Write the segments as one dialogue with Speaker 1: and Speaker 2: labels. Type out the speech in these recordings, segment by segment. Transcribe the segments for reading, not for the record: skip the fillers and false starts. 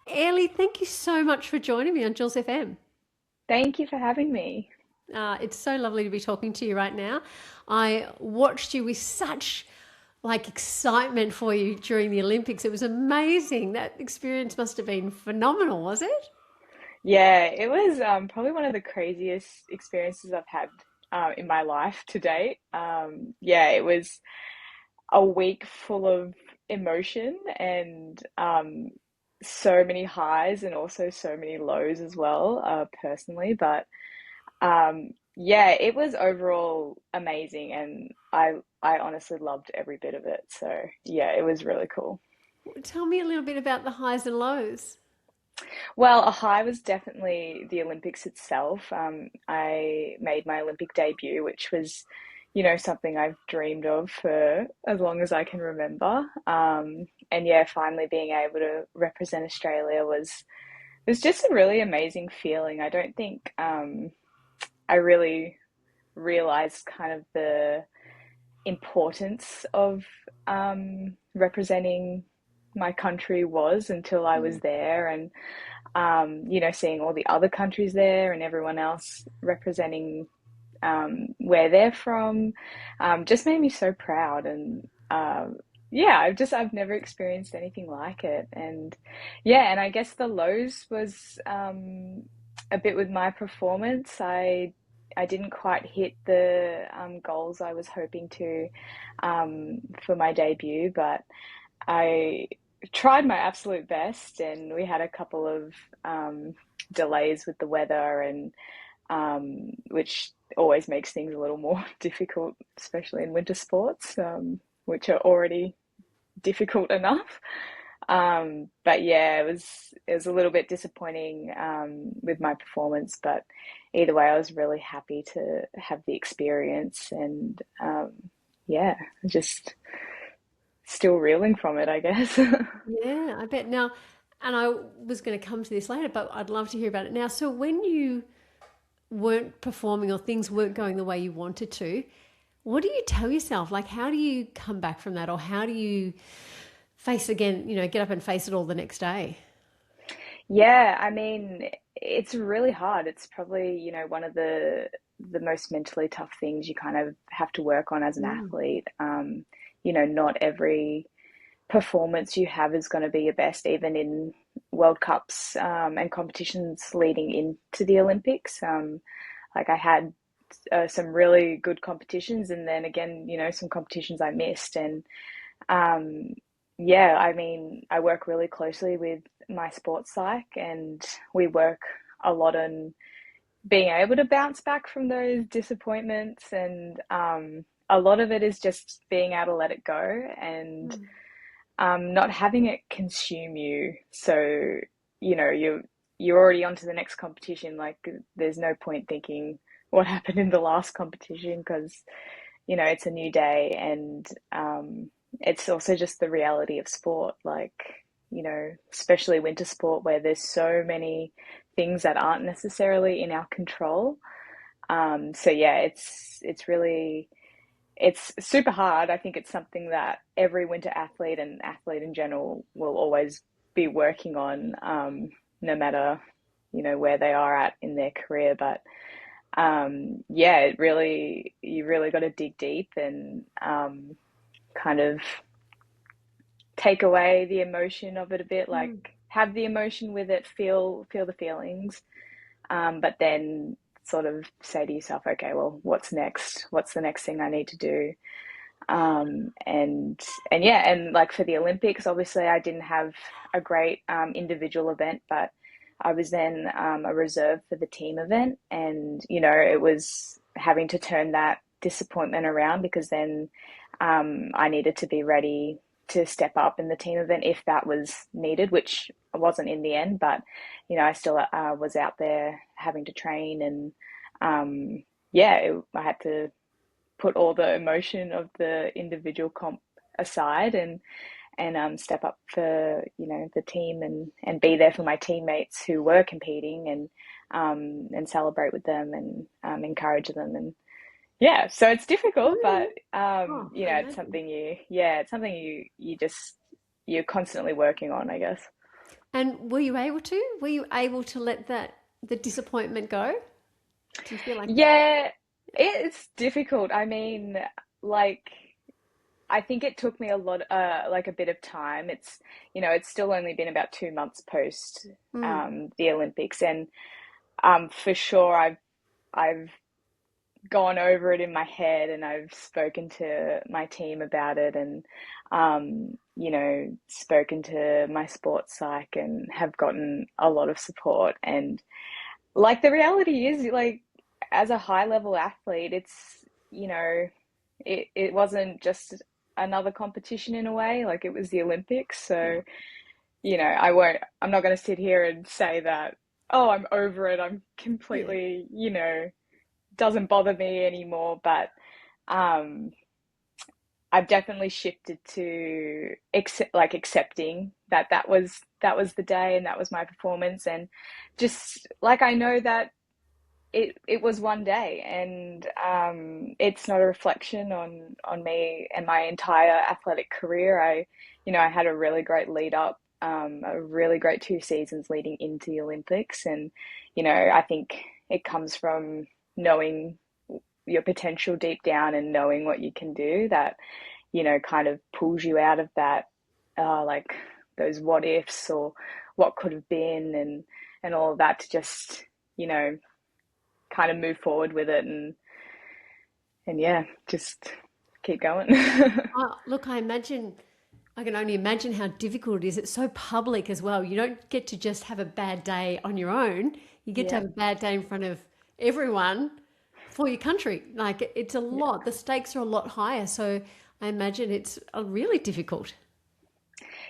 Speaker 1: Airleigh, thank you so much for joining me on Jules FM.
Speaker 2: Thank you for having me.
Speaker 1: It's so lovely to be talking to you right now. I watched you with such excitement for you during the Olympics. It was amazing. That experience must have been phenomenal, was it?
Speaker 2: Yeah, it was probably one of the craziest experiences I've had in my life to date. Yeah, it was a week full of emotion and so many highs and also so many lows as well, personally. But yeah, it was overall amazing, and I honestly loved every bit of it. So yeah, it was really cool.
Speaker 1: Tell me a little bit about the highs and lows.
Speaker 2: Well, a high was definitely the Olympics itself. I made my Olympic debut, which was, something I've dreamed of for as long as I can remember. And yeah, finally being able to represent Australia was just a really amazing feeling. I don't think I really realized kind of the importance of representing my country was until I was
Speaker 1: Mm.
Speaker 2: there, and seeing all the other countries there and everyone else representing where they're from, just made me so proud. And yeah, I've never experienced anything like it. And yeah, and I guess the lows was a bit with my performance. I didn't quite hit the goals I was hoping to for my debut, but I tried my absolute best, and we had a couple of delays with the weather, and which always makes things a little more difficult, especially in winter sports, which are already difficult enough. But yeah, it was a little bit disappointing with my performance, but either way, I was really happy to have the experience, and yeah, just still reeling from it, I guess.
Speaker 1: Yeah, I bet. Now, and I was going to come to this later, but I'd love to hear about it now. So, when you weren't performing or things weren't going the way you wanted to, what do you tell yourself? Like, how do you come back from that, or how do you face again, get up and face it all the next day?
Speaker 2: Yeah, I mean, it's really hard. It's probably, one of the most mentally tough things you kind of have to work on as an
Speaker 1: Mm.
Speaker 2: athlete. Not every performance you have is going to be your best, even in World Cups and competitions leading into the Olympics. Like I had some really good competitions, and then again, some competitions I missed, and um, yeah, I mean, I work really closely with my sports psych, and we work a lot on being able to bounce back from those disappointments. And a lot of it is just being able to let it go, and
Speaker 1: Mm.
Speaker 2: not having it consume you. So, you're already on to the next competition. Like, there's no point thinking what happened in the last competition, because it's a new day, and it's also just the reality of sport. Like, especially winter sport, where there's so many things that aren't necessarily in our control. So yeah, it's super hard. I think it's something that every winter athlete and athlete in general will always be working on, no matter, where they are at in their career. But yeah, you really got to dig deep, and kind of take away the emotion of it a bit, like
Speaker 1: Mm.
Speaker 2: have the emotion with it, feel the feelings, but then sort of say to yourself, okay, well, what's next? What's the next thing I need to do? And yeah, and like for the Olympics, obviously I didn't have a great individual event, but I was then a reserve for the team event, and it was having to turn that disappointment around, because then I needed to be ready to step up in the team event if that was needed, which wasn't in the end, but I still was out there having to train, and yeah, I had to put all the emotion of the individual comp aside, and step up for the team, and be there for my teammates who were competing, and celebrate with them, and encourage them. And yeah, so it's difficult, but
Speaker 1: Mm. Oh, I
Speaker 2: it's
Speaker 1: imagine.
Speaker 2: something you yeah it's something you just you're constantly working on, I guess.
Speaker 1: And were you able to? Were you able to let the disappointment go? Do you feel like,
Speaker 2: Yeah, it's difficult. I mean, like, I think it took me a lot, like a bit of time. It's still only been about 2 months post
Speaker 1: mm,
Speaker 2: the Olympics, and for sure, I've gone over it in my head, and I've spoken to my team about it, and spoken to my sports psych, and have gotten a lot of support. And like the reality is, like as a high level athlete, you know, it wasn't just another competition in a way, like it was the Olympics.
Speaker 1: yeah,
Speaker 2: So, I'm not going to sit here and say that, oh, I'm over it. I'm
Speaker 1: yeah,
Speaker 2: completely, doesn't bother me anymore. But um, I've definitely shifted to accepting that that was the day, and that was my performance. And just like, I know that it was one day, and it's not a reflection on me and my entire athletic career. I had a really great lead up, a really great 2 seasons leading into the Olympics, and I think it comes from knowing your potential deep down, and knowing what you can do, that kind of pulls you out of that, like those what ifs, or what could have been, and all of that, to just you know kind of move forward with it, and yeah, just keep going.
Speaker 1: oh, look, I can only imagine how difficult it is. It's so public as well. You don't get to just have a bad day on your own. You get to
Speaker 2: Yeah,
Speaker 1: have a bad day in front of everyone for your country. Like it's a
Speaker 2: yeah.
Speaker 1: lot. The stakes are a lot higher. So I imagine it's really difficult.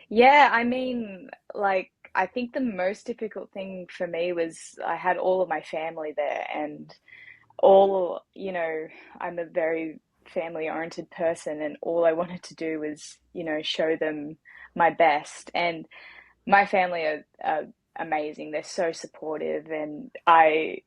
Speaker 2: Yeah, I mean, like, I think the most difficult thing for me was I had all of my family there, and all, I'm a very family oriented person, and all I wanted to do was, show them my best. And my family are amazing. They're so supportive, and I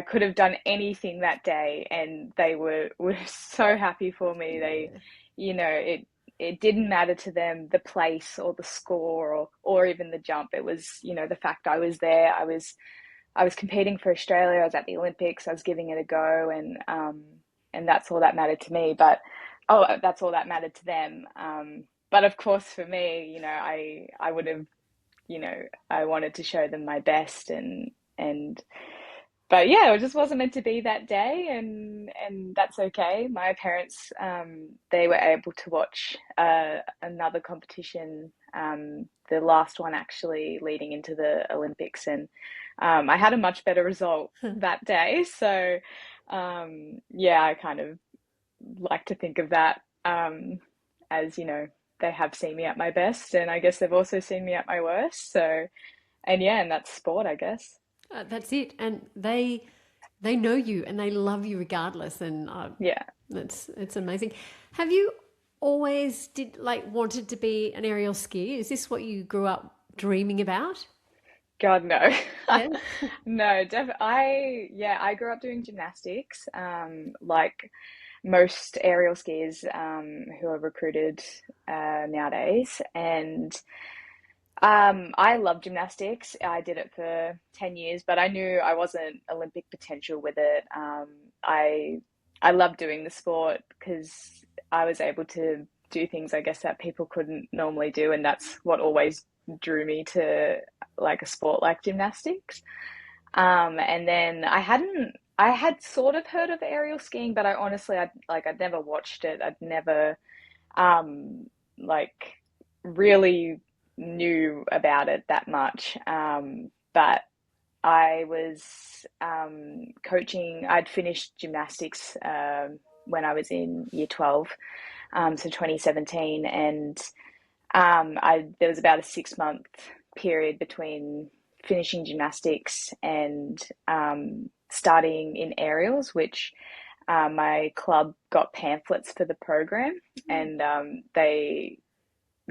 Speaker 2: could have done anything that day, and they were so happy for me.
Speaker 1: Yeah.
Speaker 2: It didn't matter to them the place or the score, or even the jump. It was, the fact I was there. I was competing for Australia. I was at the Olympics. I was giving it a go, and that's all that mattered to me. But oh, that's all that mattered to them. But of course, for me, I would have, I wanted to show them my best, and but yeah, it just wasn't meant to be that day, and that's okay. My parents, they were able to watch another competition, the last one actually leading into the Olympics, and I had a much better result that day. So yeah, I kind of like to think of that, as they have seen me at my best, and I guess they've also seen me at my worst. So, and yeah, and that's sport, I guess.
Speaker 1: That's it. And they know you and they love you regardless. And
Speaker 2: Yeah.
Speaker 1: it's amazing. Have you always did like wanted to be an aerial skier? Is this what you grew up dreaming about?
Speaker 2: God, no.
Speaker 1: Yeah.
Speaker 2: No, I grew up doing gymnastics, like most aerial skiers, who are recruited nowadays. And I love gymnastics. I did it for 10 years, but I knew I wasn't Olympic potential with it. I love doing the sport because I was able to do things, I guess, that people couldn't normally do, and that's what always drew me to like a sport like gymnastics. And then I had sort of heard of aerial skiing, but I honestly, I'd never watched it. I'd never, like really knew about it that much. But I was coaching. I'd finished gymnastics when I was in year 12, so 2017, and I there was about a 6 month period between finishing gymnastics and starting in aerials, which my club got pamphlets for the program, and they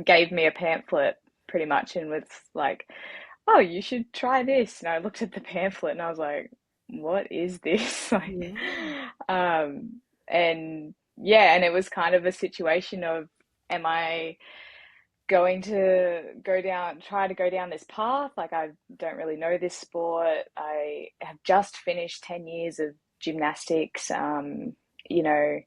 Speaker 2: gave me a pamphlet pretty much, and was like, "Oh, you should try this." And I looked at the pamphlet, and I was like, "What is this?" Like,
Speaker 1: Yeah.
Speaker 2: and yeah, and it was kind of a situation of, am I going to try to go down this path. Like, I don't really know this sport. I have just finished 10 years of gymnastics. You know,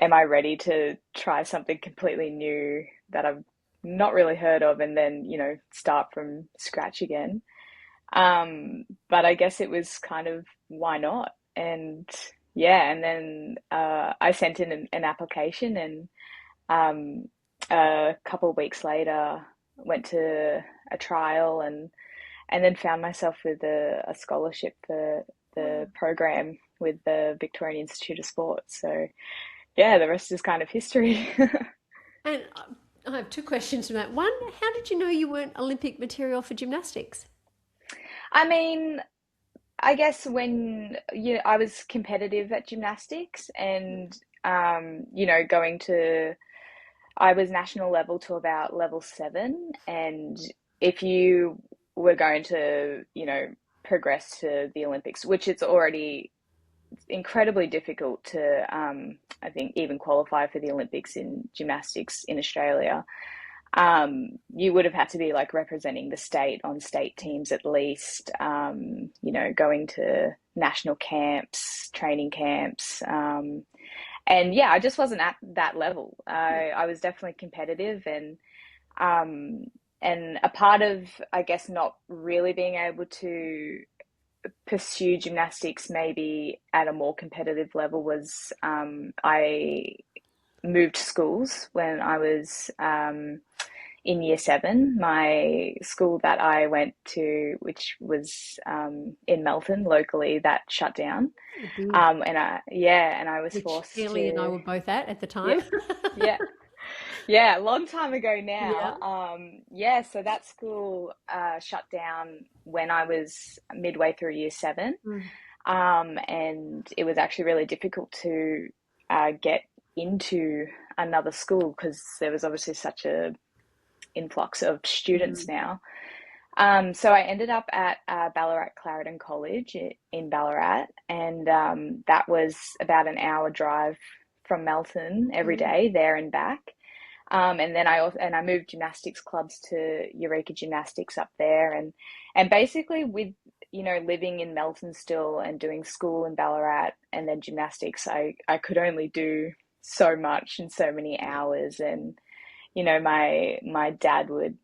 Speaker 2: am I ready to try something completely new that I've not really heard of, and then, start from scratch again? But I guess it was kind of, why not? And yeah, and then I sent in an application, and um, a couple of weeks later went to a trial, and then found myself with a scholarship for the
Speaker 1: Wow.
Speaker 2: program with the Victorian Institute of Sport. So yeah, the rest is kind of history.
Speaker 1: And I have two questions from that. One, how did you know you weren't Olympic material for gymnastics?
Speaker 2: I mean, I guess I was competitive at gymnastics, and going to I was national level to about level 7, and if you were going to, progress to the Olympics, which it's already incredibly difficult to, I think, even qualify for the Olympics in gymnastics in Australia. You would have had to be like representing the state on state teams at least, going to national camps, training camps. And yeah, I just wasn't at that level. I was definitely competitive, um, and a part of, I guess, not really being able to pursue gymnastics maybe at a more competitive level was, I moved schools when I was in year 7. My school that I went to, which was in Melton locally, that shut down.
Speaker 1: It did.
Speaker 2: And I was
Speaker 1: Which
Speaker 2: forced
Speaker 1: Airleigh and I
Speaker 2: to,
Speaker 1: were both at the
Speaker 2: yeah,
Speaker 1: time.
Speaker 2: yeah, yeah, a long time ago
Speaker 1: Yeah.
Speaker 2: now. Yeah, so that school shut down when I was midway through year 7.
Speaker 1: Mm.
Speaker 2: And it was actually really difficult to get into another school because there was obviously such a influx of students
Speaker 1: Mm.
Speaker 2: now. So I ended up at Ballarat Clarendon College in Ballarat, and that was about an hour drive from Melton every
Speaker 1: Mm.
Speaker 2: day, there and back. And then I moved gymnastics clubs to Eureka Gymnastics up there, and basically with, living in Melton still and doing school in Ballarat and then gymnastics, I could only do so much in so many hours. And my dad would,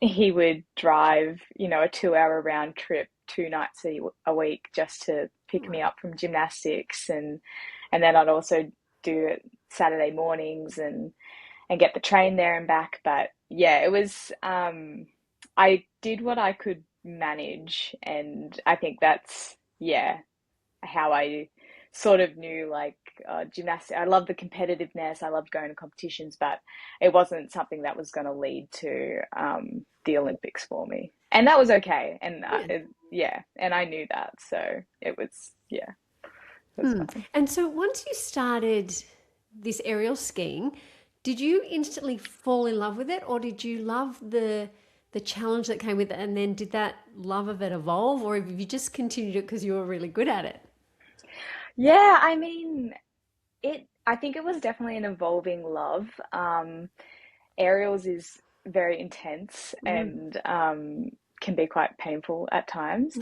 Speaker 2: he would drive, a 2-hour round trip 2 nights a week just to pick me
Speaker 1: Wow.
Speaker 2: up from gymnastics, and then I'd also do it Saturday mornings, and get the train there and back. But yeah, it was, I did what I could manage, and I think that's, yeah, how I sort of knew, like, gymnastics. I loved the competitiveness. I loved going to competitions, but it wasn't something that was going to lead to the Olympics for me, and that was okay. And
Speaker 1: Yeah.
Speaker 2: yeah, and I knew that, so it was, yeah, it was
Speaker 1: Hmm.
Speaker 2: fine.
Speaker 1: And so once you started this aerial skiing, did you instantly fall in love with it, or did you love the challenge that came with it, and then did that love of it evolve, or have you just continued it because you were really good at it?
Speaker 2: Yeah, I mean, I think it was definitely an evolving love. Aerials is very intense,
Speaker 1: Mm.
Speaker 2: and can be quite painful at times,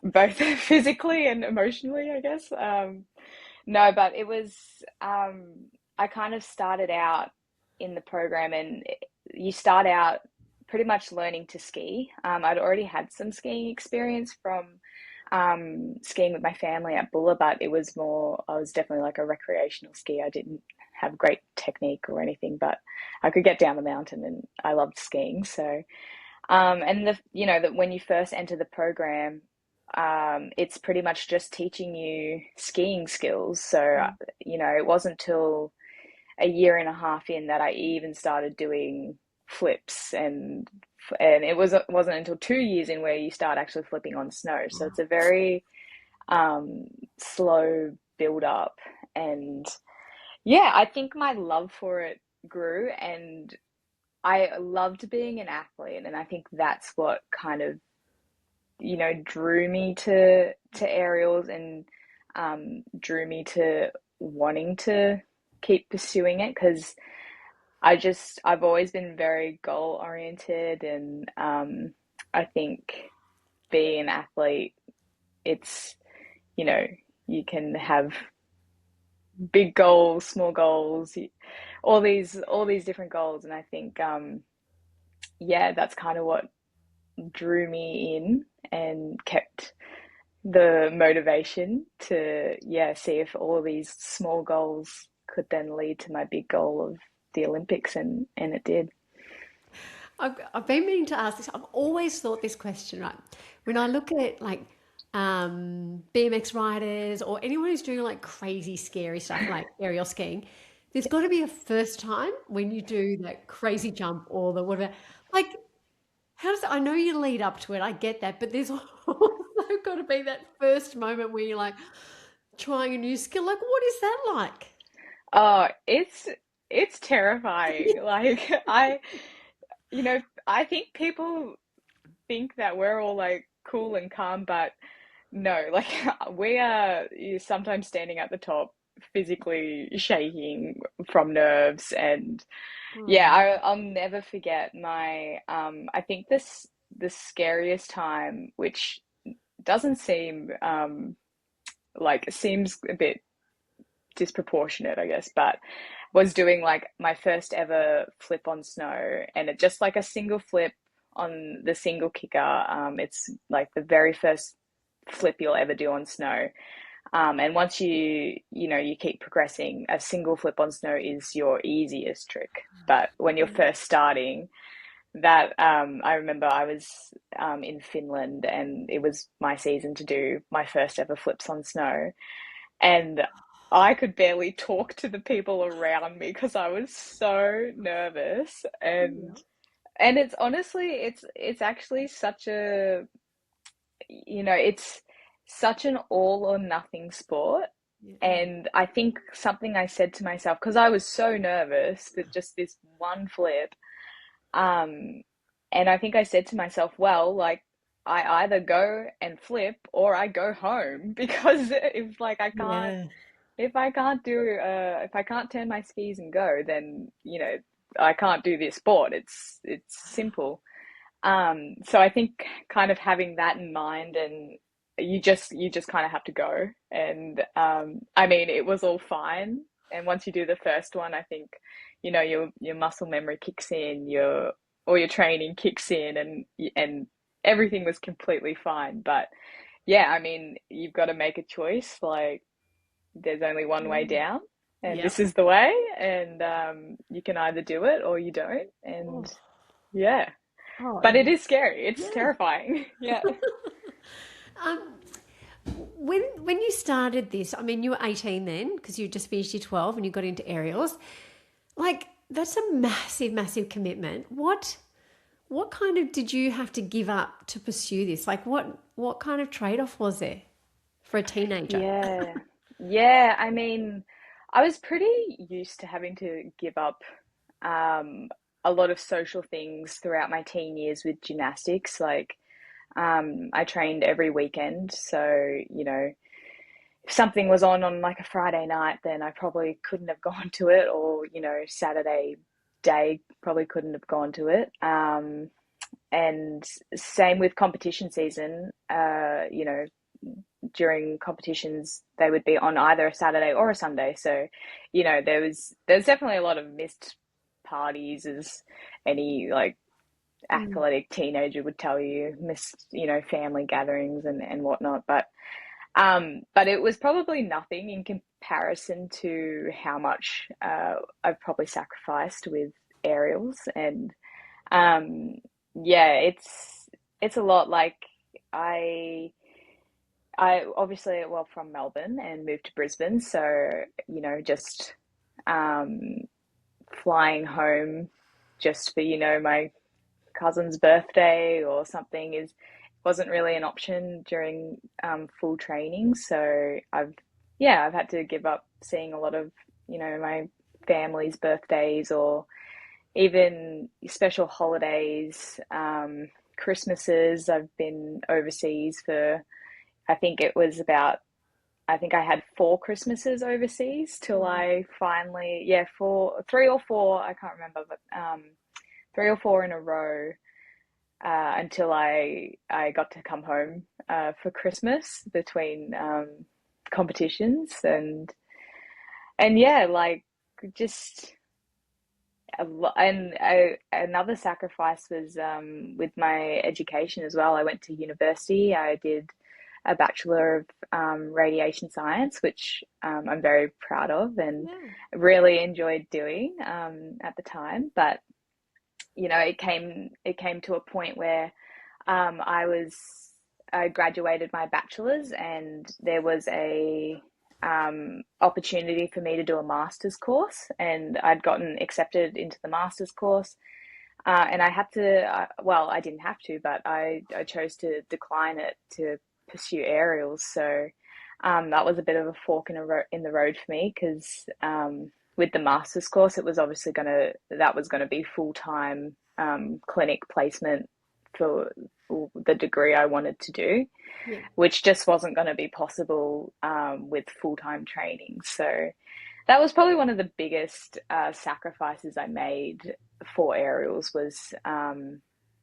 Speaker 2: both physically and emotionally, I guess. No, but it was, I kind of started out in the program, and you start out pretty much learning to ski. I'd already had some skiing experience from skiing with my family at Bulla, but I was definitely like a recreational skier. I didn't have great technique or anything, but I could get down the mountain, and I loved skiing. So, and that when you first enter the program, it's pretty much just teaching you skiing skills. So,
Speaker 1: Mm.
Speaker 2: it wasn't till a year and a half in that I even started doing flips, and it wasn't until 2 years in where you start actually flipping on snow. So it's a very um, slow build up, and yeah, I think my love for it grew, and I loved being an athlete, and I think that's what kind of, drew me to aerials, and drew me to wanting to keep pursuing it, because I've always been very goal oriented, and I think being an athlete, it's, you know, you can have big goals, small goals, all these different goals, and I think yeah, that's kind of what drew me in and kept the motivation to, yeah, see if all these small goals could then lead to my big goal of the Olympics, and it did.
Speaker 1: I've been meaning to ask this. I've always thought this question, right? When I look at like BMX riders or anyone who's doing like crazy, scary stuff like aerial skiing, there's got to be a first time when you do that crazy jump or the whatever. Like, how does I know you lead up to it? I get that, but there's also got to be that first moment where you're like trying a new skill. Like, what is that like?
Speaker 2: Oh, it's terrifying. Like you know, I think people think that we're all like cool and calm, but no, like we are sometimes standing at the top, physically shaking from nerves, and yeah,
Speaker 1: Oh,
Speaker 2: I'll never forget my I think the scariest time, which doesn't seem like it seems a bit disproportionate, I guess, but was doing like my first ever flip on snow, and it just like a single flip on the single kicker. It's like the very first flip you'll ever do on snow. And once you keep progressing, a single flip on snow is your easiest trick. But when you're first starting, that I remember I was in Finland, and it was my season to do my first ever flips on snow, and I could barely talk to the people around me because I was so nervous.
Speaker 1: yeah,
Speaker 2: And it's honestly, it's actually such a, it's such an all or nothing sport.
Speaker 1: yeah.
Speaker 2: And I think something I said to myself, because I was so nervous that just this one flip, um, and I think I said to myself, well, like I either go and flip or I go home because if like
Speaker 1: Yeah.
Speaker 2: I can't do if I can't turn my skis and go, then I can't do this sport. It's simple. So I think kind of having that in mind, and you just kind of have to go. And I mean, it was all fine. And once you do the first one, I think your muscle memory kicks in, your all your training kicks in, and everything was completely fine. But yeah, I mean, you've got to make a choice. Like there's only one way
Speaker 1: Mm.
Speaker 2: down, and
Speaker 1: Yep.
Speaker 2: this is the way. And you can either do it or you don't. And
Speaker 1: Oh,
Speaker 2: yeah.
Speaker 1: oh,
Speaker 2: But
Speaker 1: it
Speaker 2: it
Speaker 1: is.
Speaker 2: is scary. It's
Speaker 1: Yeah.
Speaker 2: terrifying. Yeah.
Speaker 1: Um, when you started this, I mean, you were 18 then because you just finished your 12 and you got into aerials. Like that's a massive, massive commitment. What kind of did you have to give up to pursue this? Like what kind of trade-off was there for a teenager?
Speaker 2: Yeah. Yeah. I mean, I was pretty used to having to give up um, a lot of social things throughout my teen years with gymnastics. Like, I trained every weekend. So, if something was on like a Friday night, then I probably couldn't have gone to it, or, Saturday day probably couldn't have gone to it. And same with competition season. During competitions, they would be on either a Saturday or a Sunday. So, there's definitely a lot of missed parties, as any like
Speaker 1: Mm.
Speaker 2: athletic teenager would tell you, missed, family gatherings and whatnot. But it was probably nothing in comparison to how much I've probably sacrificed with aerials. And um, yeah, it's a lot. Like I I obviously, well, from Melbourne and moved to Brisbane, so just um, flying home just for my cousin's birthday or something is wasn't really an option during full training. So I've had to give up seeing a lot of my family's birthdays, or even special holidays, Christmases. I've been overseas for, I think it was about I think I had 4 Christmases overseas till
Speaker 1: Wow.
Speaker 2: I finally, yeah, 3 or 4, I can't remember, but 3 or 4 in a row until I got to come home for Christmas between competitions and yeah, like just another sacrifice was with my education as well. I went to university. I did a Bachelor of Radiation Science, which I'm very proud of and
Speaker 1: Yeah.
Speaker 2: really enjoyed doing at the time. But you know, it came to a point where I graduated my bachelor's, and there was a opportunity for me to do a master's course, and I'd gotten accepted into the master's course, and I had to. Well, I didn't have to, but I chose to decline it to pursue aerials. So that was a bit of a fork in the road for me because with the master's course, it was obviously that was gonna be full time clinic placement for the degree I wanted to do,
Speaker 1: Yeah.
Speaker 2: which just wasn't going to be possible with full time training. So that was probably one of the biggest sacrifices I made for aerials was,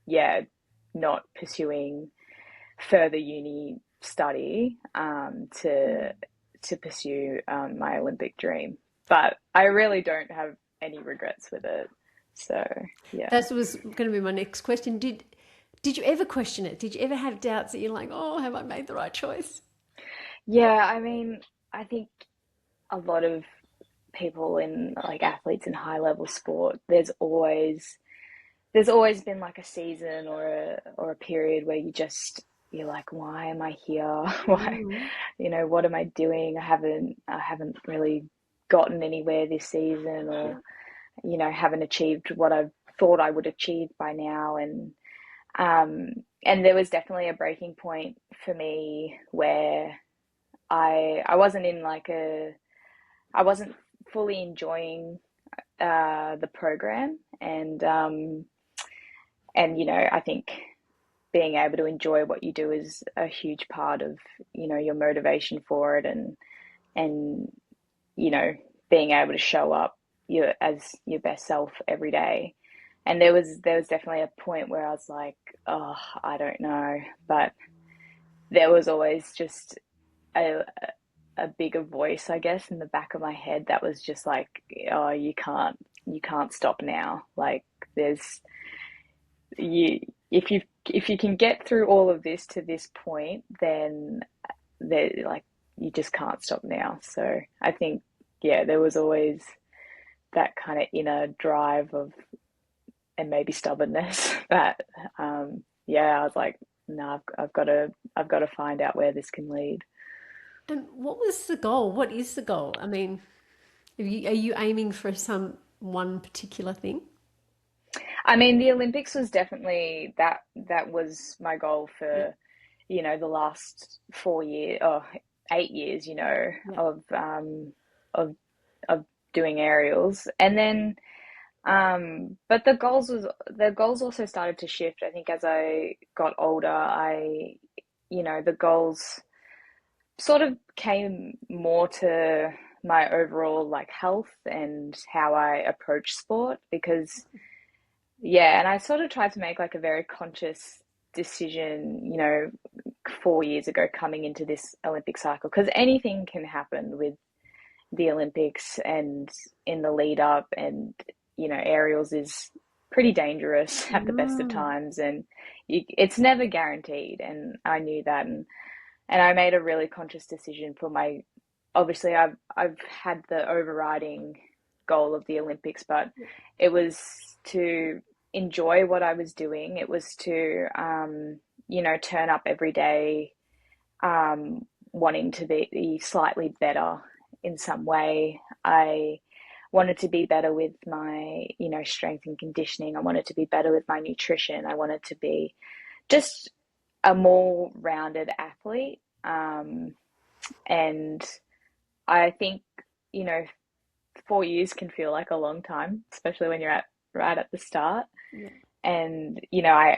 Speaker 2: yeah, not pursuing further uni study to pursue my Olympic dream. But I really don't have any regrets with it. So yeah.
Speaker 1: That was going to be my next question. Did you ever question it? Did you ever have doubts that you're like, oh, have I made the right choice?
Speaker 2: Yeah, I mean, I think a lot of people in like athletes in high level sport, there's always been like a season or a period where you're like, why am I here? Why,
Speaker 1: Mm.
Speaker 2: what am I doing? I haven't really gotten anywhere this season, or
Speaker 1: Yeah.
Speaker 2: haven't achieved what I thought I would achieve by now. Um, and there was definitely a breaking point for me where I wasn't in like I wasn't fully enjoying the program, and I think being able to enjoy what you do is a huge part of your motivation for it, and you know being able to show up as your best self every day. And there was definitely a point where I was like, oh, I don't know, but there was always just a a bigger voice, I guess, in the back of my head that was just like, oh, you can't stop now. Like there's you if you can get through all of this to this point, then there like you just can't stop now. So I think yeah, there was always that kind of inner drive of and maybe stubbornness that yeah, I was like, no, I've got to find out where this can lead.
Speaker 1: And what was the goal? What is the goal? I mean, are you aiming for some one particular thing?
Speaker 2: I mean, the Olympics was definitely that was my goal
Speaker 1: Yeah.
Speaker 2: for, the last 4 years or 8 years,
Speaker 1: Yeah.
Speaker 2: of of doing aerials. And then but the goals also started to shift. I think as I got older, the goals sort of came more to my overall like health and how I approach sport because yeah, and I sort of tried to make like a very conscious decision, 4 years ago coming into this Olympic cycle, because anything can happen with the Olympics and in the lead up, and aerials is pretty dangerous at the best of
Speaker 1: Mm.
Speaker 2: times, and it's never guaranteed, and I knew that, and I made a really conscious decision for my. Obviously, I've had the overriding goal of the Olympics, but it was to enjoy what I was doing. It was to turn up every day, wanting to be slightly better in some way. I wanted to be better with my strength and conditioning. I wanted to be better with my nutrition. I wanted to be just a more rounded athlete. And I think, you know, 4 years can feel like a long time, especially when you're right at the start.
Speaker 1: Yeah.
Speaker 2: And,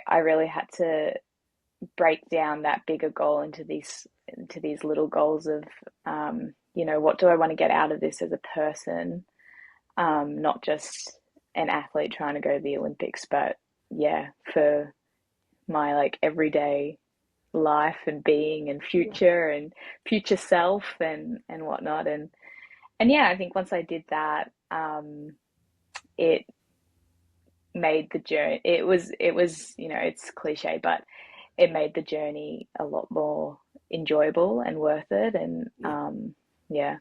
Speaker 2: I really had to break down that bigger goal into these to these little goals of, what do I want to get out of this as a person? Not just an athlete trying to go to the Olympics, but yeah, for my like everyday life and being and
Speaker 1: Yeah.
Speaker 2: future self and whatnot. And yeah, I think once I did that, it made the journey. It was, it's cliche, but it made the journey a lot more enjoyable and worth it. And
Speaker 1: Yeah.
Speaker 2: yeah.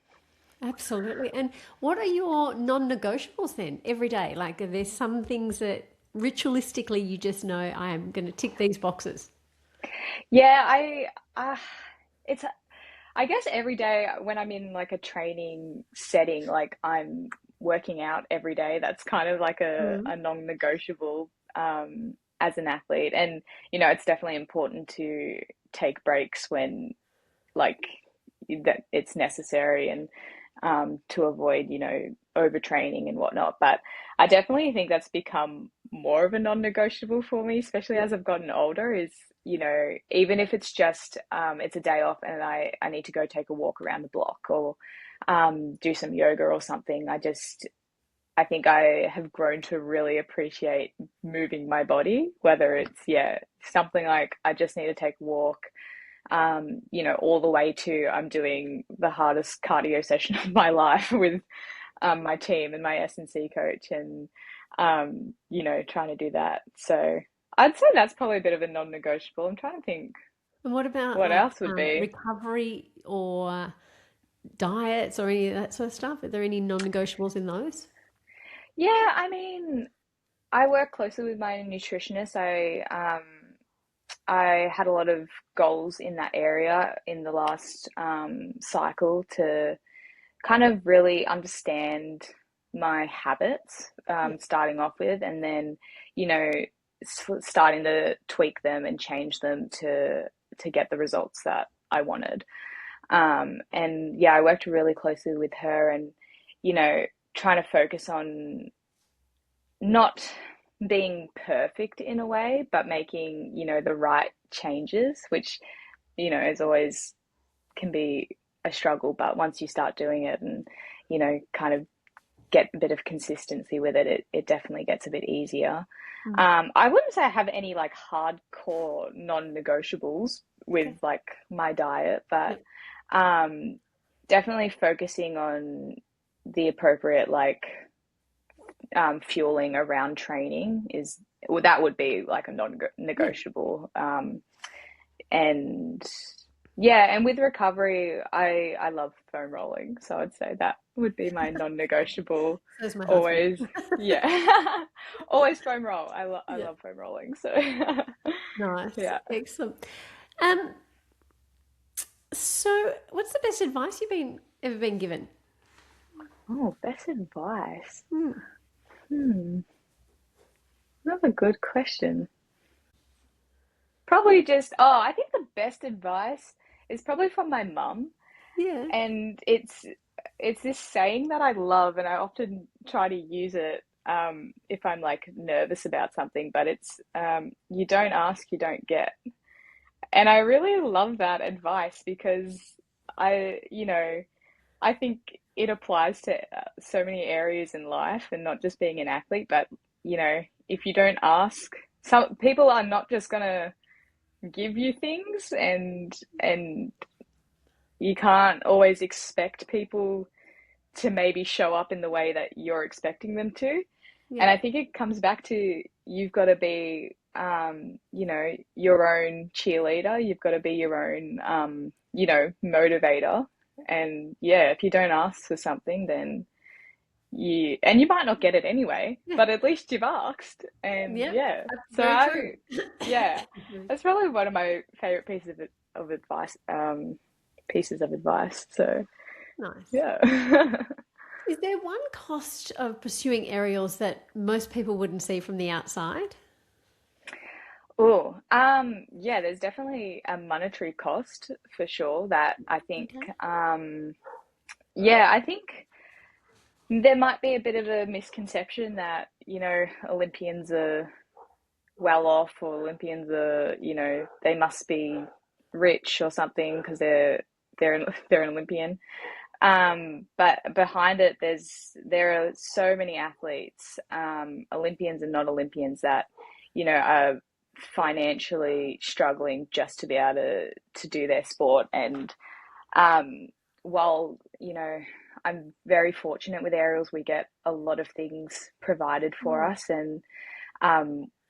Speaker 1: Absolutely. And what are your non-negotiables then every day? Like, are there some things that ritualistically you just know I am going to tick these boxes?
Speaker 2: Yeah, it's, I guess every day when I'm in like a training setting, like I'm working out every day, that's kind of like
Speaker 1: Mm.
Speaker 2: a non-negotiable, as an athlete. And, it's definitely important to take breaks when like that it's necessary, and to avoid, overtraining and whatnot. But I definitely think that's become more of a non-negotiable for me, especially
Speaker 1: Yeah.
Speaker 2: as I've gotten older, is, even if it's just, it's a day off and I need to go take a walk around the block, or do some yoga or something. I think I have grown to really appreciate moving my body, whether it's, yeah, something like I just need to take a walk, all the way to I'm doing the hardest cardio session of my life with, my team and my S&C coach, and, trying to do that. So I'd say that's probably a bit of a non-negotiable. I'm trying to think
Speaker 1: And what about
Speaker 2: what
Speaker 1: like
Speaker 2: else would be.
Speaker 1: recovery or diets or any of that sort of stuff? Are there any non-negotiables in those?
Speaker 2: Yeah, I mean, I work closely with my nutritionist. I had a lot of goals in that area in the last, cycle, to kind of really understand my habits,
Speaker 1: Yeah.
Speaker 2: starting off with, and then, you know, starting to tweak them and change them to get the results that I wanted. And yeah, I worked really closely with her, and, trying to focus on not being perfect in a way, but making, the right changes, which, is always can be a struggle. But once you start doing it and, kind of get a bit of consistency with it, it definitely gets a bit easier.
Speaker 1: Mm.
Speaker 2: I wouldn't say I have any like hardcore non-negotiables with
Speaker 1: Okay.
Speaker 2: like my diet,
Speaker 1: Yeah.
Speaker 2: but um, definitely focusing on the appropriate like, fueling around training is, well, that would be like a
Speaker 1: Yeah.
Speaker 2: non-negotiable. And yeah, and with recovery, I love foam rolling, so I'd say that would be my non-negotiable.
Speaker 1: So is my husband.
Speaker 2: Always, yeah, always foam roll. I
Speaker 1: Yeah.
Speaker 2: love foam rolling, so
Speaker 1: Nice.
Speaker 2: yeah.
Speaker 1: Excellent. Um, so what's the best advice you've been ever been given?
Speaker 2: Oh, best advice.
Speaker 1: Hmm.
Speaker 2: Hmm, that's a good question. Probably just, oh, I think the best advice is probably from my mum.
Speaker 1: Yeah.
Speaker 2: And it's this saying that I love, and I often try to use it, if I'm like nervous about something. But it's, you don't ask, you don't get. And I really love that advice because I think it applies to, so many areas in life, and not just being an athlete. But if you don't ask, some people are not just gonna give you things, and you can't always expect people to maybe show up in the way that you're expecting them to. And
Speaker 1: Yeah.
Speaker 2: I think it comes back to, you've got to be, your own cheerleader. You've got to be your own, motivator. And yeah, if you don't ask for something, then you might not get it anyway,
Speaker 1: Yeah.
Speaker 2: but at least you've asked. And
Speaker 1: Yep.
Speaker 2: yeah,
Speaker 1: That's
Speaker 2: so
Speaker 1: very true.
Speaker 2: yeah,
Speaker 1: Agree.
Speaker 2: that's probably one of my favorite of advice, pieces of advice. So
Speaker 1: Nice.
Speaker 2: yeah.
Speaker 1: Is there one cost of pursuing aerials that most people wouldn't see from the outside?
Speaker 2: Oh, yeah, there's definitely a monetary cost for sure that I think,
Speaker 1: Okay.
Speaker 2: yeah, I think there might be a bit of a misconception that, Olympians are well off, or Olympians are, they must be rich or something because they're an Olympian. But behind it, there are so many athletes, Olympians and not Olympians, that are financially struggling just to be able to do their sport. And um, while I'm very fortunate with aerials, we get a lot of things provided for
Speaker 1: Mm.
Speaker 2: us, and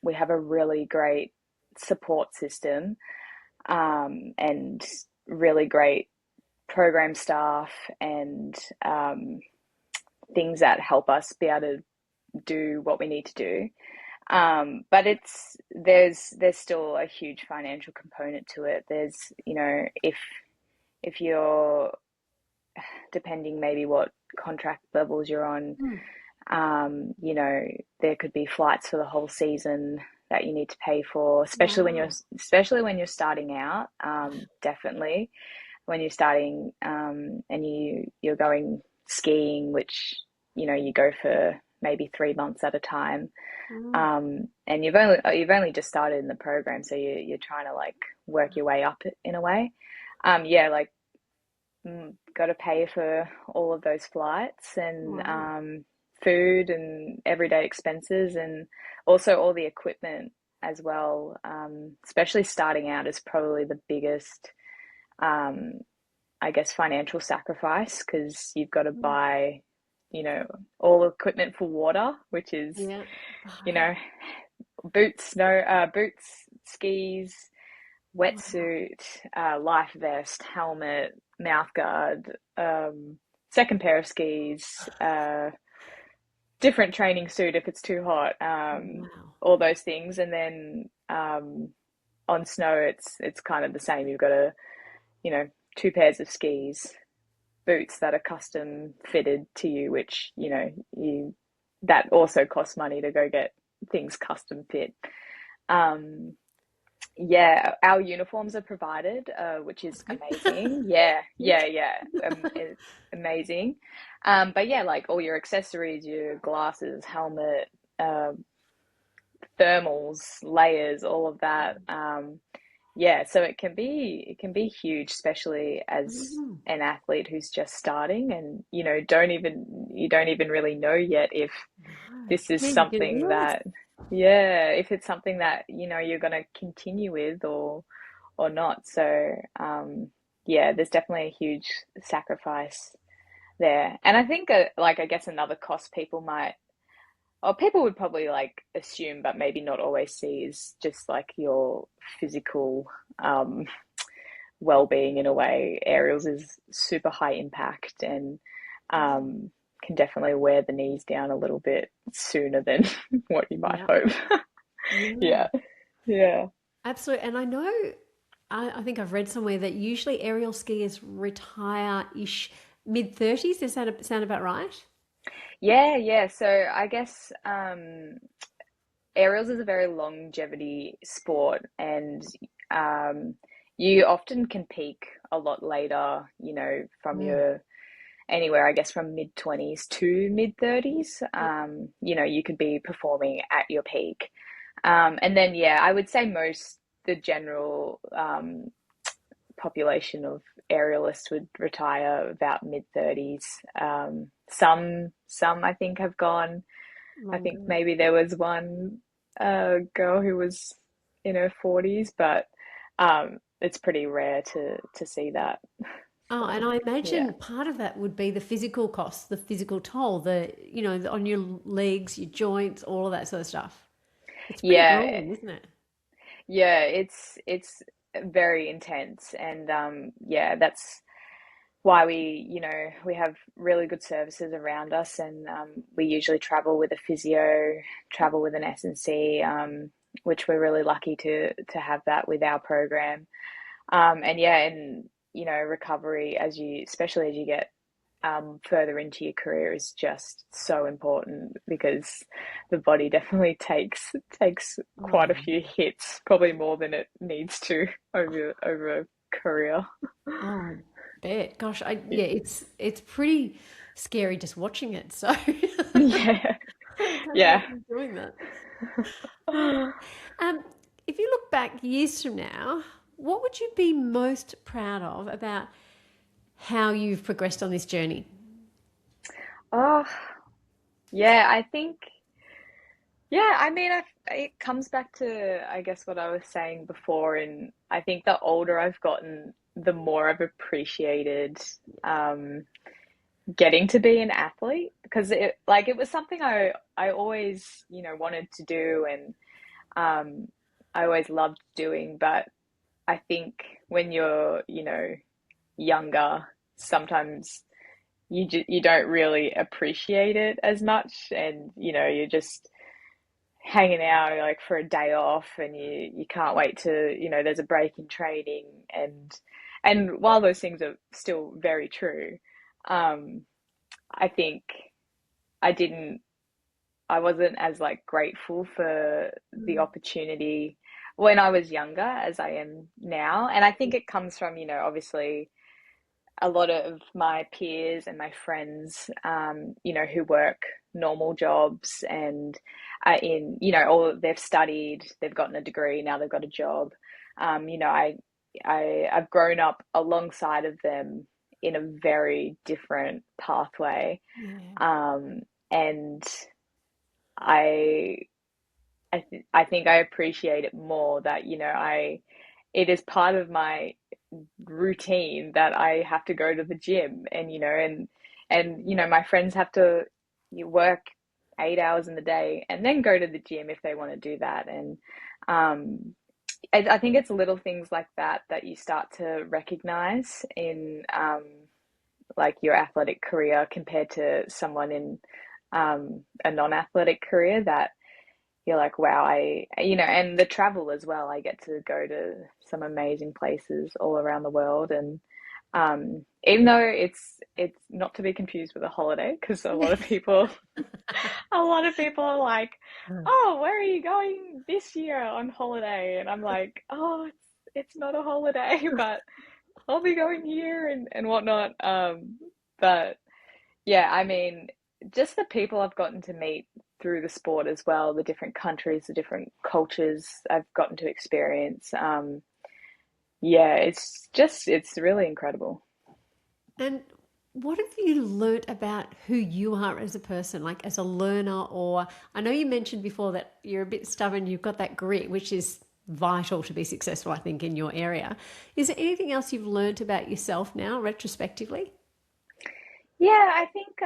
Speaker 2: we have a really great support system, and really great program staff, and things that help us be able to do what we need to do. But there's still a huge financial component to it. There's, if you're, depending maybe what contract levels you're on,
Speaker 1: Mm.
Speaker 2: there could be flights for the whole season that you need to pay for,
Speaker 1: Wow.
Speaker 2: especially when you're starting out. Definitely when you're starting, and you're going skiing, which you go for maybe 3 months at a time,
Speaker 1: Mm.
Speaker 2: and you've only just started in the program, so you're trying to like work your way up in a way. Yeah, like, got to pay for all of those flights, and
Speaker 1: Wow.
Speaker 2: food and everyday expenses, and also all the equipment as well. Especially starting out is probably the biggest, um, I guess, financial sacrifice, because you've got to
Speaker 1: Mm.
Speaker 2: buy, you know, all equipment for water, which is,
Speaker 1: Yeah.
Speaker 2: you know, boots, skis,
Speaker 1: Wow.
Speaker 2: wetsuit, life vest, helmet, mouth guard, second pair of skis, different training suit if it's too hot,
Speaker 1: Wow.
Speaker 2: all those things. And then on snow, it's kind of the same. You've got you know, two pairs of skis, boots that are custom fitted to you, which you that also costs money to go get things custom fit. Um, Yeah, our uniforms are provided, which
Speaker 1: That's
Speaker 2: is
Speaker 1: good.
Speaker 2: amazing. Yeah,
Speaker 1: Yeah.
Speaker 2: yeah, yeah. It's amazing. But yeah, like all your accessories, your glasses, helmet, thermals, layers, all of that. Yeah, so it can be huge, especially as
Speaker 1: Mm.
Speaker 2: an athlete who's just starting, and you don't even really know yet if
Speaker 1: No.
Speaker 2: this is
Speaker 1: Yeah, you didn't
Speaker 2: something
Speaker 1: realize.
Speaker 2: that, yeah, if it's something that you're going to continue with, or not. So yeah, there's definitely a huge sacrifice there. And I think, like, I guess another cost people might, or people would probably like assume, but maybe not always see, is just like your physical um, well-being in a way. Aerials is super high impact, and um, can definitely wear the knees down a little bit sooner than what you might
Speaker 1: Yeah.
Speaker 2: hope.
Speaker 1: Yeah.
Speaker 2: Yeah, yeah.
Speaker 1: Absolutely. And I know, I think I've read somewhere that usually aerial skiers retire-ish mid-30s. Does that sound about right?
Speaker 2: Yeah, yeah. So I guess aerials is a very longevity sport, and um, you often can peak a lot later, from
Speaker 1: Mm.
Speaker 2: your anywhere, I guess, from mid 20s to mid 30s.
Speaker 1: Yep.
Speaker 2: You could be performing at your peak. And then, yeah, I would say the general population of aerialists would retire about mid 30s. Some I think have gone. I think
Speaker 1: Longer.
Speaker 2: maybe there was one girl who was in her 40s, but it's pretty rare to see that.
Speaker 1: Oh,
Speaker 2: So
Speaker 1: and I
Speaker 2: yeah,
Speaker 1: imagine part of that would be the physical costs, the physical toll, on your legs, your joints, all of that sort of stuff. It's pretty
Speaker 2: yeah,
Speaker 1: grueling, isn't it?
Speaker 2: yeah. It's very intense, and yeah, that's why we have really good services around us, and we usually travel with a physio, travel with an S&C, which we're really lucky to have that with our program. And yeah, and recovery, especially as you get further into your career, is just so important, because the body definitely takes quite a
Speaker 1: Oh,
Speaker 2: few hits, probably more than it needs to over a career.
Speaker 1: oh, I bet. Gosh, yeah, it's pretty scary just watching it. So
Speaker 2: Yeah,
Speaker 1: I don't
Speaker 2: yeah.
Speaker 1: imagine doing that. Oh, um, if you look back years from now, what would you be most proud of about how you've progressed on this journey?
Speaker 2: Oh, yeah, I think, yeah, I mean, it comes back to, I guess, what I was saying before. And I think the older I've gotten, the more I've appreciated um, getting to be an athlete because it was something I always, wanted to do and um, I always loved doing. But I think when you're, younger, sometimes you don't really appreciate it as much, and you're just hanging out like for a day off, and you can't wait to there's a break in training, and while those things are still very true, um, I think I didn't I wasn't as like grateful for the
Speaker 1: Mm.
Speaker 2: opportunity when I was younger as I am now, and I think it comes from obviously a lot of my peers and my friends, who work normal jobs and are in, or they've studied, they've gotten a degree, now they've got a job. I've grown up alongside of them in a very different pathway,
Speaker 1: Yeah.
Speaker 2: um, and I I think I appreciate it more that it is part of my routine that I have to go to the gym, and my friends have to work 8 hours in the day and then go to the gym if they want to do that. And um I think it's little things like that that you start to recognize in like your athletic career compared to someone in a non-athletic career, that you're like, wow, and the travel as well. I get to go to some amazing places all around the world, and even though it's not to be confused with a holiday, because a lot of people are like, oh, where are you going this year on holiday? And I'm like, oh, it's not a holiday, but I'll be going here and whatnot. But yeah, I mean, just the people I've gotten to meet through the sport as well, the different countries, the different cultures I've gotten to experience. Yeah, it's really incredible.
Speaker 1: And what have you learnt about who you are as a person, like as a learner? Or I know you mentioned before that you're a bit stubborn, you've got that grit, which is vital to be successful, I think, in your area. Is there anything else you've learnt about yourself now, retrospectively?
Speaker 2: Yeah, I think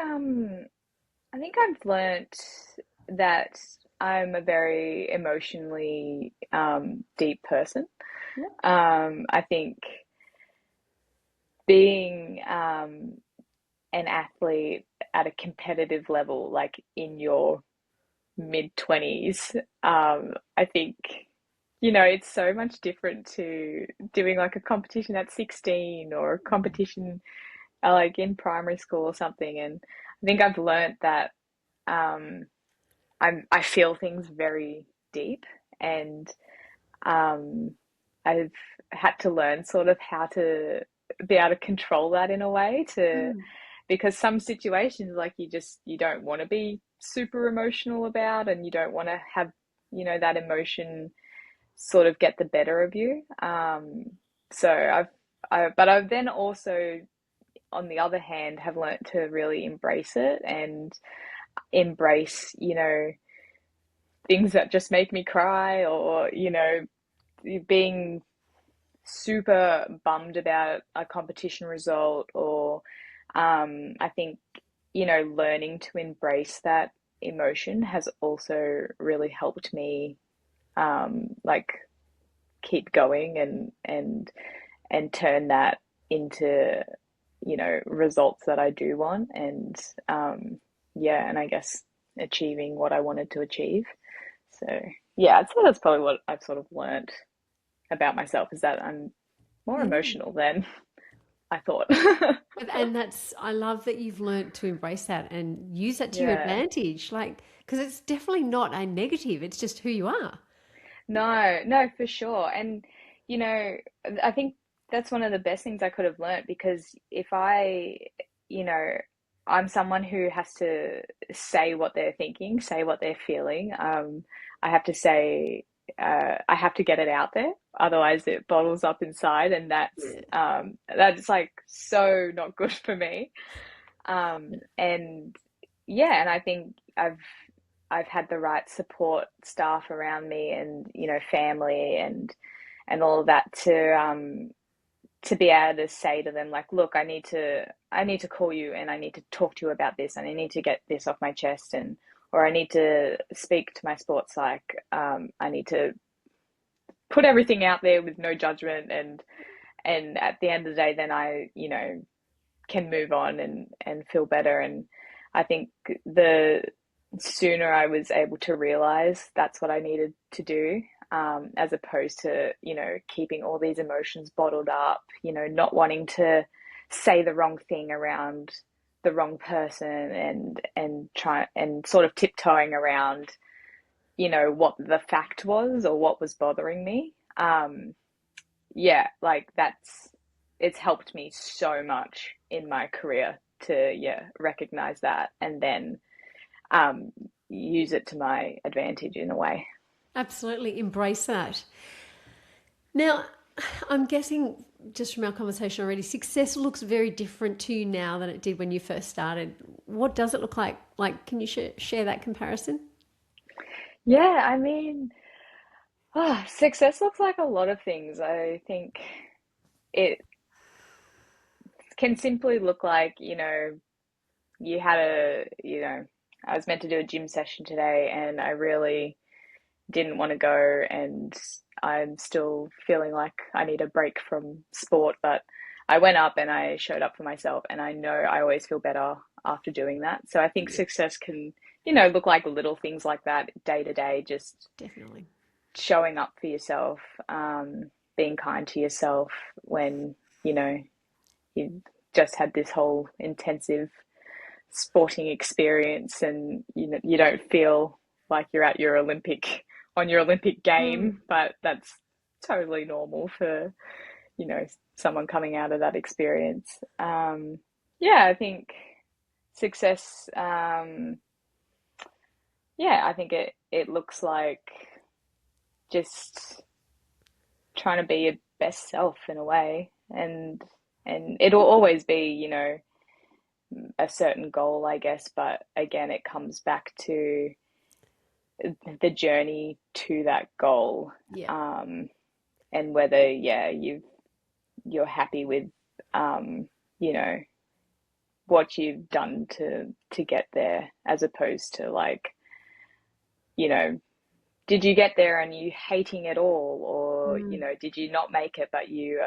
Speaker 2: I've learnt that I'm a very emotionally deep person.
Speaker 1: Yep.
Speaker 2: I think being an athlete at a competitive level, like in your mid 20s, I think, it's so much different to doing like a competition at 16 or a competition like in primary school or something. And I think I've learned that um, I feel things very deep, and um, I've had to learn sort of how to be able to control that in a way to,
Speaker 1: Mm.
Speaker 2: because some situations like you don't want to be super emotional about, and you don't want to have that emotion sort of get the better of you. So but I've then also, on the other hand, have learnt to really embrace it and embrace things that just make me cry, or being super bummed about a competition result, or I think learning to embrace that emotion has also really helped me like keep going and turn that into results that I do want, and yeah, and I guess achieving what I wanted to achieve. So yeah, I'd say that's probably what I've sort of learned about myself, is that I'm more
Speaker 1: Yeah.
Speaker 2: emotional than I thought.
Speaker 1: And that's, I love that you've learnt to embrace that and use that to your
Speaker 2: Yeah.
Speaker 1: advantage. Like, because it's definitely not a negative, it's just who you are.
Speaker 2: No, no, for sure. And, you know, I think that's one of the best things I could have learnt, because if you know, I'm someone who has to say what they're thinking, say what they're feeling. I have to say, I have to get it out there. otherwise it bottles up inside, and
Speaker 1: Yeah.
Speaker 2: that's like so not good for me. And yeah, and I think I've had the right support staff around me, and family, and all of that to be able to say to them, like, look, I need to call you, and I need to talk to you about this, and I need to get this off my chest, and or I need to speak to my sports psych. I need to put everything out there with no judgment, and at the end of the day, then I can move on and feel better. And I think the sooner I was able to realize that's what I needed to do, as opposed to, keeping all these emotions bottled up, not wanting to say the wrong thing around the wrong person, and try and sort of tiptoeing around, what the fact was or what was bothering me. Yeah, like it's helped me so much in my career to, yeah, recognize that, and then um, use it to my advantage in a way.
Speaker 1: Absolutely embrace that. Now, I'm guessing just from our conversation already, success looks very different to you now than it did when you first started. What does it look like? Like, can you share that comparison?
Speaker 2: Yeah, I mean, success looks like a lot of things. I think it can simply look like, you had I was meant to do a gym session today, and I really didn't want to go, and I'm still feeling like I need a break from sport, but I went up and I showed up for myself, and I know I always feel better after doing that. So I think
Speaker 1: Yeah,
Speaker 2: success can, look like little things like that day to day, just
Speaker 1: definitely.
Speaker 2: showing up for yourself, being kind to yourself when, you know, you just had this whole intensive sporting experience, and you don't feel like you're at your Olympic on your Olympic
Speaker 1: Mm.
Speaker 2: game, but that's totally normal for someone coming out of that experience. Yeah, I think success. Yeah, I think it looks like just trying to be your best self in a way, and it'll always be a certain goal, I guess, but again, it comes back to the journey to that goal,
Speaker 1: Yeah.
Speaker 2: um, and whether, yeah, you're happy with, um, you know, what you've done to get there, as opposed to, like, you know, did you get there and you hating it all, or
Speaker 1: Mm.
Speaker 2: did you not make it, but you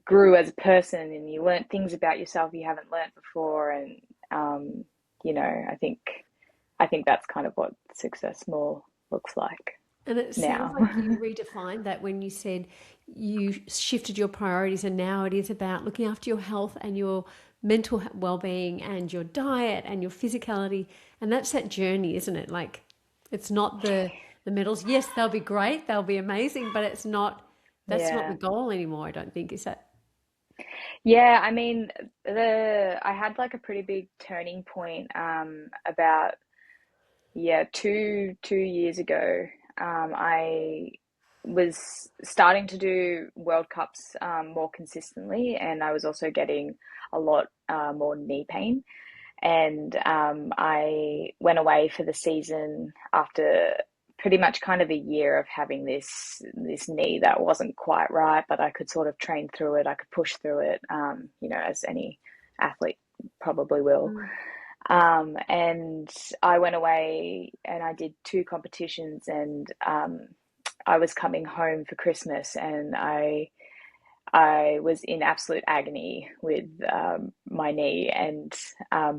Speaker 2: grew as a person, and you learnt things about yourself you haven't learnt before, and um, I think that's kind of what success more looks like
Speaker 1: And it sounds
Speaker 2: now.
Speaker 1: like you redefined that when you said you shifted your priorities, and now it is about looking after your health and your mental well-being and your diet and your physicality. And that's that journey, isn't it? Like, it's not the medals. Yes, they'll be great, they'll be amazing, but it's not, that's not the
Speaker 2: Yeah.
Speaker 1: goal anymore, I don't think, is that?
Speaker 2: Yeah, I mean, the I had like a pretty big turning point about, yeah, two years ago. I was starting to do World Cups more consistently, and I was also getting a lot more knee pain. And I went away for the season after pretty much kind of a year of having this knee that wasn't quite right, but I could sort of train through it. I could push through it, as any athlete probably will.
Speaker 1: Mm.
Speaker 2: And I went away and I did two competitions, and I was coming home for Christmas, and I was in absolute agony with my knee, and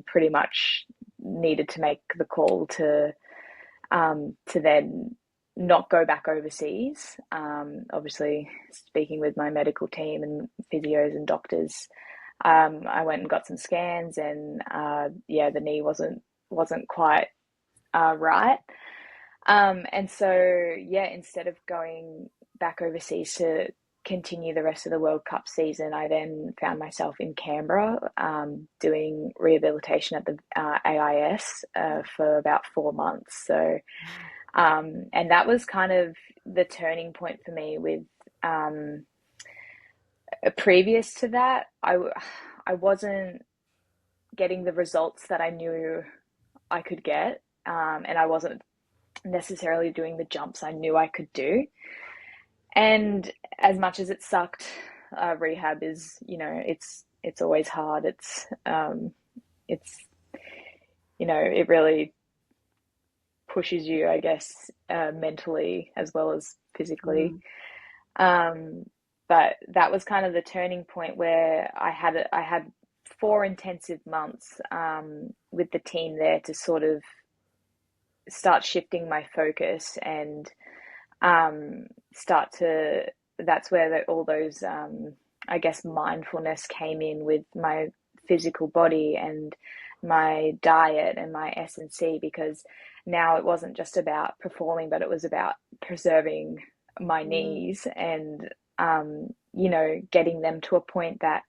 Speaker 2: pretty much needed to make the call to then not go back overseas. Obviously, speaking with my medical team and physios and doctors, I went and got some scans, and yeah, the knee wasn't quite right. And so, yeah, instead of going back overseas to continue the rest of the World Cup season, I then found myself in Canberra, doing rehabilitation at the AIS for about 4 months. So, and that was kind of the turning point for me with um, previous to that, I wasn't getting the results that I knew I could get, and I wasn't necessarily doing the jumps I knew I could do. And as much as it sucked, rehab is, it's always hard. It's it really pushes you, I guess, mentally as well as physically.
Speaker 1: Mm.
Speaker 2: Um, but that was kind of the turning point where I had 4 intensive months with the team there to sort of start shifting my focus and start to. That's where all those I guess mindfulness came in with my physical body and my diet and my S&C, because now it wasn't just about performing, but it was about preserving my
Speaker 1: Mm.
Speaker 2: knees and getting them to a point that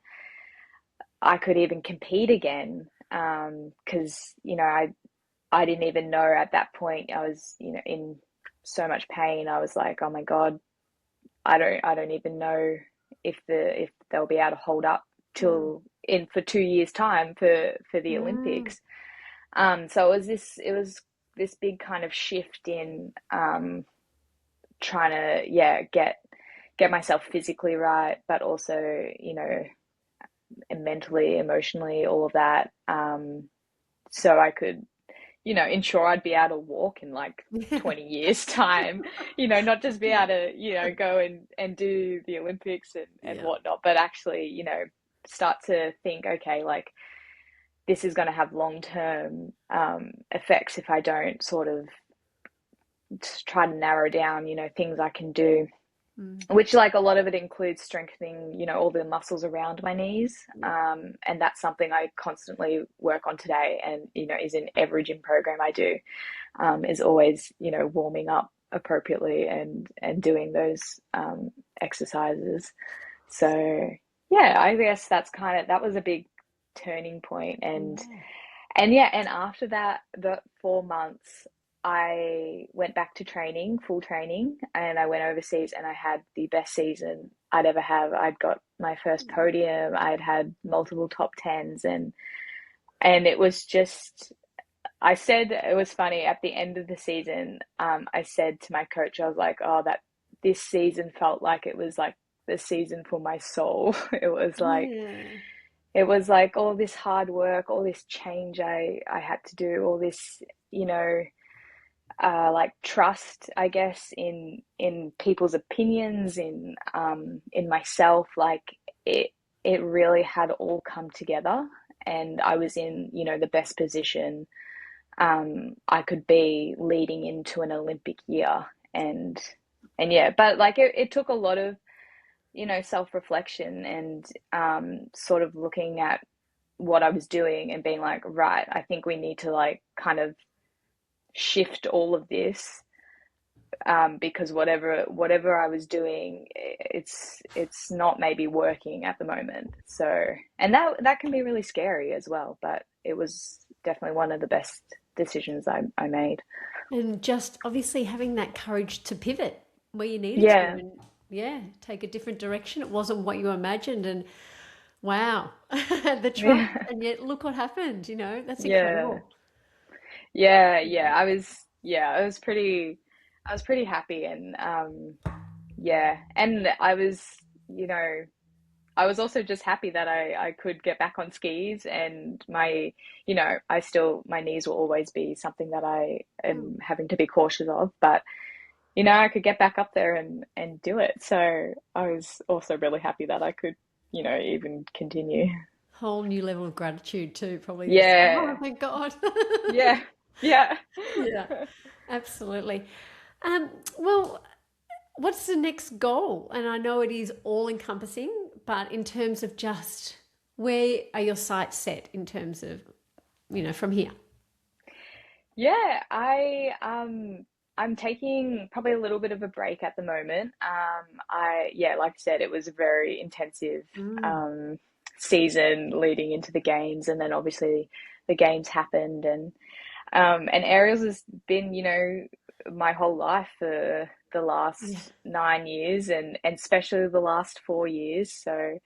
Speaker 2: I could even compete again. Because I didn't even know at that point. I was in so much pain. I was like, oh my God, I don't even know if they'll be able to hold up
Speaker 1: Wow.
Speaker 2: till in for 2 years time for the
Speaker 1: Mm.
Speaker 2: Olympics. So it was this big kind of shift in trying to, yeah, get myself physically right, but also and mentally, emotionally, all of that. So I could ensure I'd be able to walk in like 20 years time, not just be
Speaker 1: Yeah.
Speaker 2: able to, go and do the Olympics and
Speaker 1: Yeah.
Speaker 2: whatnot, but actually, start to think, okay, like this is going to have long-term effects if I don't sort of try to narrow down, things I can do,
Speaker 1: Mm.
Speaker 2: which like a lot of it includes strengthening, all the muscles around my knees.
Speaker 1: Yeah.
Speaker 2: And that's something I constantly work on today and, is in every gym program I do, is always, warming up appropriately and doing those exercises. So yeah, I guess that was a big turning point.
Speaker 1: Yeah.
Speaker 2: And yeah, and after that, the 4 months, I went back to training, full training, and I went overseas and I had the best season I'd ever have. I'd got my first podium, I'd had multiple top tens, and it was just, I said, it was funny at the end of the season, I said to my coach, I was like, oh, that this season felt like it was like the season for my soul.
Speaker 1: Yeah.
Speaker 2: It was like all this hard work, all this change I had to do, all this, you know, like trust, I guess, in people's opinions, in myself. Like it it really had all come together, and I was in, the best position I could be leading into an Olympic year. And yeah, but like it took a lot of, self-reflection and sort of looking at what I was doing and being like, right, I think we need to like kind of shift all of this, because whatever I was doing, it's not maybe working at the moment. So, and that can be really scary as well, but it was definitely one of the best decisions I made.
Speaker 1: And just obviously having that courage to pivot where you needed to
Speaker 2: Yeah,
Speaker 1: and yeah, take a different direction. It wasn't what you imagined and wow, the trust
Speaker 2: yeah,
Speaker 1: and yet look what happened, that's
Speaker 2: yeah,
Speaker 1: incredible.
Speaker 2: yeah. I was pretty happy, and yeah, and you know, I was also just happy that I could get back on skis, and my knees will always be something that I
Speaker 1: Mm.
Speaker 2: am having to be cautious of, but I could get back up there and do it. So I was also really happy that I could, even continue.
Speaker 1: Whole new level of gratitude too, probably just, oh,
Speaker 2: Yeah,
Speaker 1: thank God.
Speaker 2: yeah, yeah.
Speaker 1: Yeah, absolutely. Um, well, what's the next goal? And I know it is all encompassing, but in terms of just where are your sights set in terms of, from here?
Speaker 2: Yeah, I'm taking probably a little bit of a break at the moment. Like I said, it was a very intensive
Speaker 1: Mm.
Speaker 2: um season leading into the games, and then obviously the games happened, and aerials has been, my whole life for the
Speaker 1: Yeah.
Speaker 2: last 9 years, and especially the last 4 years. So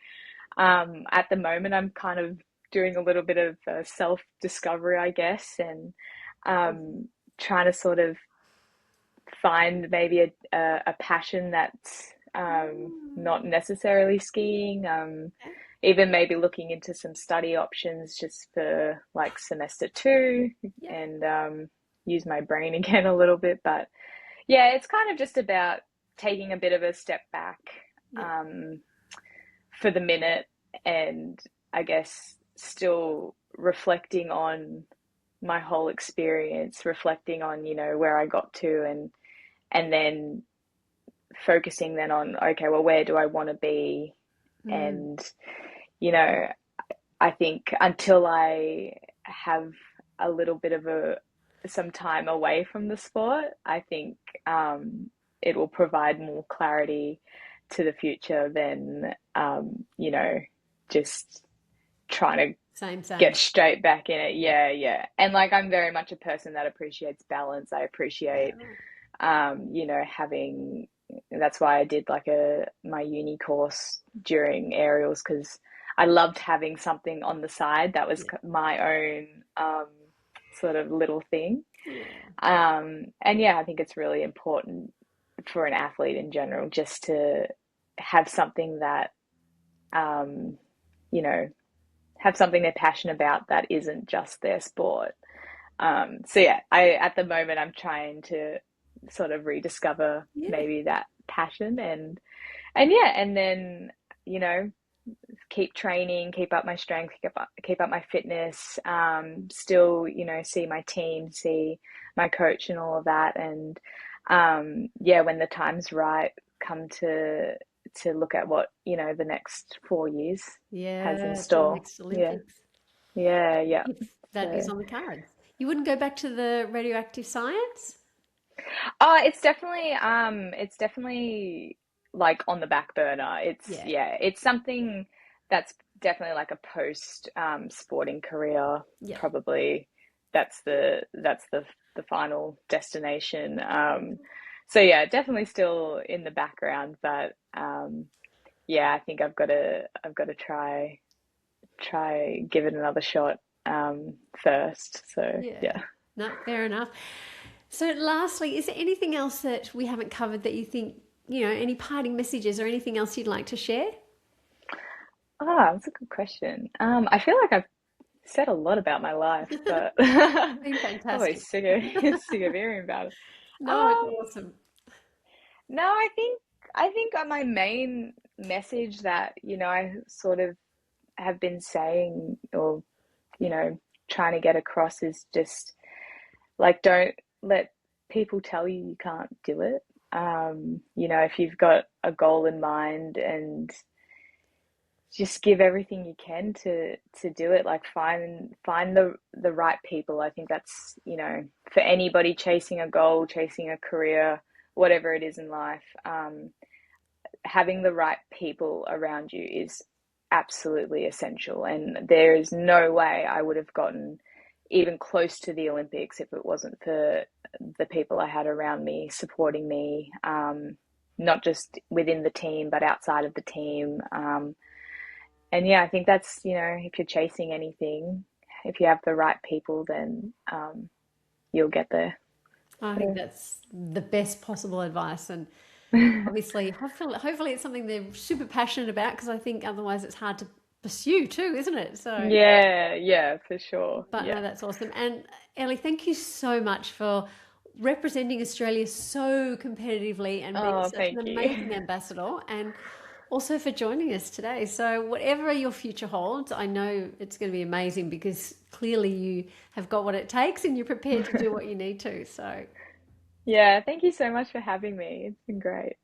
Speaker 2: at the moment, I'm kind of doing a little bit of self-discovery, I guess, and um, trying to sort of find maybe a passion that's
Speaker 1: Mm,
Speaker 2: not necessarily skiing.
Speaker 1: okay.
Speaker 2: Even maybe looking into some study options just for like semester two,
Speaker 1: Yep.
Speaker 2: and use my brain again a little bit. But yeah, it's kind of just about taking a bit of a step back
Speaker 1: Yep.
Speaker 2: um, for the minute, and I guess still reflecting on my whole experience, reflecting on, where I got to, and then focusing then on, okay, well, where do I want to be?
Speaker 1: Mm,
Speaker 2: And, you know, I think until I have a little bit of some time away from the sport, I think it will provide more clarity to the future than, just trying to
Speaker 1: same,
Speaker 2: get
Speaker 1: same.
Speaker 2: straight back in it. Yeah, yeah. And like I'm very much a person that appreciates balance. I
Speaker 1: Yeah.
Speaker 2: appreciate having, that's why I did like my uni course during aerials, because I loved having something on the side that was
Speaker 1: Yeah.
Speaker 2: my own sort of little thing.
Speaker 1: Yeah.
Speaker 2: And yeah, I think it's really important for an athlete in general just to have something that, um, you know, have something they're passionate about that isn't just their sport. So yeah, I at the moment I'm trying to sort of rediscover
Speaker 1: Yeah.
Speaker 2: maybe that passion, and yeah, and then you know keep training, keep up my strength, keep up my fitness, still see my team, see my coach and all of that, and yeah, when the time's right, come to look at what the next 4 years has in
Speaker 1: Yeah. To the
Speaker 2: store.
Speaker 1: next
Speaker 2: Yeah,
Speaker 1: Olympics.
Speaker 2: yeah, yeah.
Speaker 1: If that is
Speaker 2: So.
Speaker 1: on the cards. You wouldn't go back to the radioactive science?
Speaker 2: Oh, it's definitely like on the back burner. It's
Speaker 1: Yeah.
Speaker 2: yeah, it's something that's definitely like a post sporting career.
Speaker 1: Yep.
Speaker 2: Probably that's the final destination. So yeah, definitely still in the background, but yeah, I think I've got to try give it another shot first. So
Speaker 1: Yeah.
Speaker 2: yeah.
Speaker 1: No, fair enough. So, lastly, is there anything else that we haven't covered that you think, any parting messages or anything else you'd like to share?
Speaker 2: Ah, that's a good question. I feel like I've said a lot about my life, but
Speaker 1: Been
Speaker 2: probably
Speaker 1: fantastic.
Speaker 2: sick of hearing about it.
Speaker 1: No, it's
Speaker 2: Um,
Speaker 1: awesome.
Speaker 2: no, I think my main message that I sort of have been saying, or trying to get across, is just like, don't let people tell you you can't do it. If you've got a goal in mind, and just give everything you can to do it, like find the right people. I think that's for anybody chasing a goal, chasing a career, whatever it is in life, having the right people around you is absolutely essential, and there is no way I would have gotten even close to the Olympics if it wasn't for the people I had around me supporting me, not just within the team but outside of the team. And yeah, I think that's, if you're chasing anything, if you have the right people, then you'll get there.
Speaker 1: I think
Speaker 2: So,
Speaker 1: that's the best possible advice. And obviously, hopefully it's something they're super passionate about because I think otherwise it's hard to pursue too, isn't it? So,
Speaker 2: yeah, yeah, for sure.
Speaker 1: but
Speaker 2: Yeah.
Speaker 1: no, that's awesome. And Ellie, thank you so much for representing Australia so competitively and being
Speaker 2: Oh,
Speaker 1: such an
Speaker 2: thank you.
Speaker 1: amazing ambassador, and also for joining us today. So, whatever your future holds, I know it's going to be amazing because clearly you have got what it takes and you're prepared to do what you need to. So,
Speaker 2: Yeah, thank you so much for having me. It's been great.